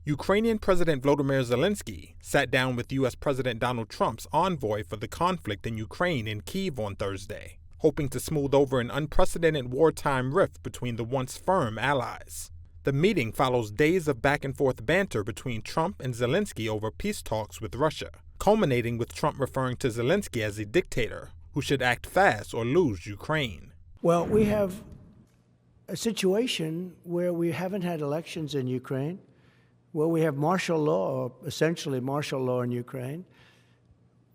Ukrainian President Volodymyr Zelenskyy sat down with U.S. President Donald Trump's envoy for the conflict in Ukraine in Kyiv on Thursday, hoping to smooth over an unprecedented wartime rift between the once firm allies. The meeting follows days of back-and-forth banter between Trump and Zelenskyy over peace talks with Russia, culminating with Trump referring to Zelenskyy as a dictator who should act fast or lose Ukraine. Well, we have a situation where we haven't had elections in Ukraine, where we have martial law, or essentially martial law in Ukraine,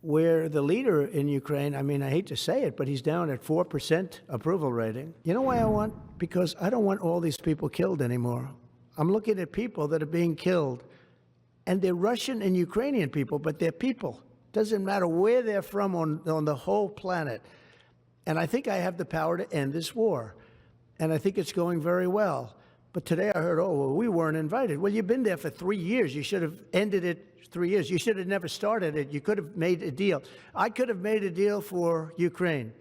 where the leader in Ukraine, I mean, I hate to say it, but he's down at 4% approval rating. You know why I want? Because I don't want all these people killed anymore. I'm looking at people that are being killed, and they're Russian and Ukrainian people, but they're people. Doesn't matter where they're from on the whole planet. And I think I have the power to end this war. And I think it's going very well. But today I heard, oh, well, we weren't invited. Well, you've been there for 3 years. You should have ended it 3 years. You should have never started it. You could have made a deal. I could have made a deal for Ukraine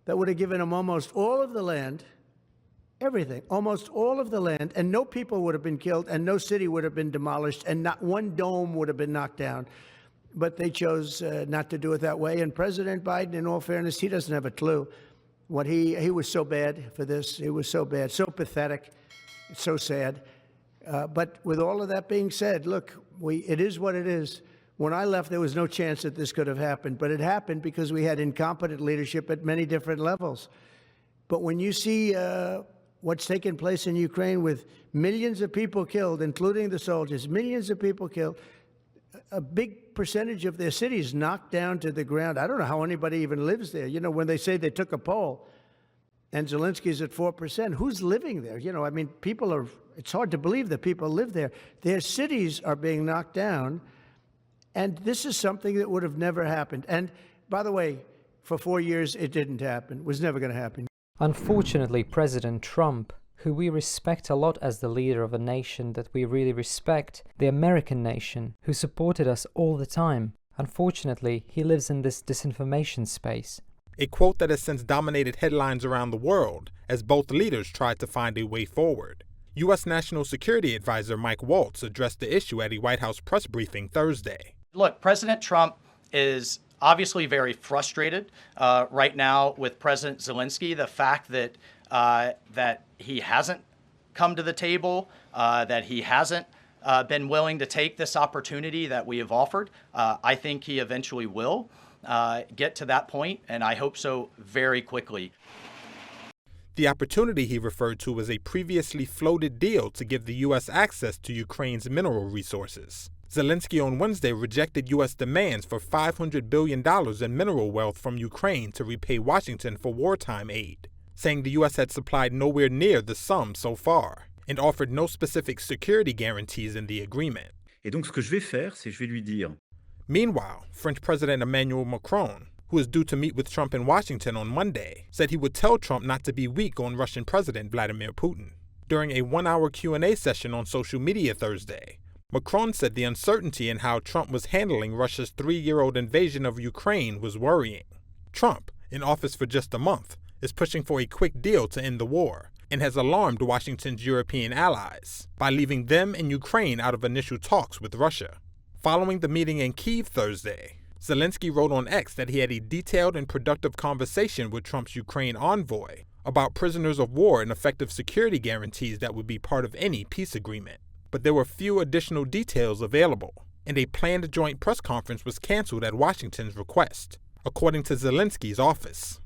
that would have given them almost all of the land, everything, almost all of the land, and no people would have been killed, and no city would have been demolished, and not one dome would have been knocked down. But they chose not to do it that way. And President Biden, in all fairness, he doesn't have a clue. What he was so bad for this. He was so bad, so pathetic, so sad. But with all of that being said, look, it is what it is. When I left, there was no chance that this could have happened. But it happened because we had incompetent leadership at many different levels. But when you see what's taken place in Ukraine with millions of people killed, including the soldiers, millions of people killed, a big percentage of their cities knocked down to the ground. I don't know how anybody even lives there. You know, when they say they took a poll and Zelensky's at 4%, who's living there? You know, I mean, it's hard to believe that people live there. Their cities are being knocked down, and this is something that would have never happened. And by the way, for 4 years, it didn't happen. It was never going to happen. Unfortunately, President Trump, who we respect a lot as the leader of a nation that we really respect, the American nation, who supported us all the time. Unfortunately, he lives in this disinformation space. A quote that has since dominated headlines around the world as both leaders tried to find a way forward. U.S. National Security Advisor Mike Waltz addressed the issue at a White House press briefing Thursday. Look, President Trump is obviously very frustrated right now with President Zelenskyy. The fact that that he hasn't come to the table, that he hasn't been willing to take this opportunity that we have offered. I think he eventually will get to that point, and I hope so very quickly. The opportunity he referred to was a previously floated deal to give the U.S. access to Ukraine's mineral resources. Zelenskyy on Wednesday rejected U.S. demands for $500 billion in mineral wealth from Ukraine to repay Washington for wartime aid, saying the U.S. had supplied nowhere near the sum so far and offered no specific security guarantees in the agreement. Et donc ce que je vais faire, c'est je vais lui dire. Meanwhile, French President Emmanuel Macron, who is due to meet with Trump in Washington on Monday, said he would tell Trump not to be weak on Russian President Vladimir Putin. During a one-hour Q&A session on social media Thursday, Macron said the uncertainty in how Trump was handling Russia's 3-year-old invasion of Ukraine was worrying. Trump, in office for just a month, is pushing for a quick deal to end the war and has alarmed Washington's European allies by leaving them and Ukraine out of initial talks with Russia. Following the meeting in Kyiv Thursday, Zelenskyy wrote on X that he had a detailed and productive conversation with Trump's Ukraine envoy about prisoners of war and effective security guarantees that would be part of any peace agreement. But there were few additional details available, and a planned joint press conference was canceled at Washington's request, according to Zelenskyy's office.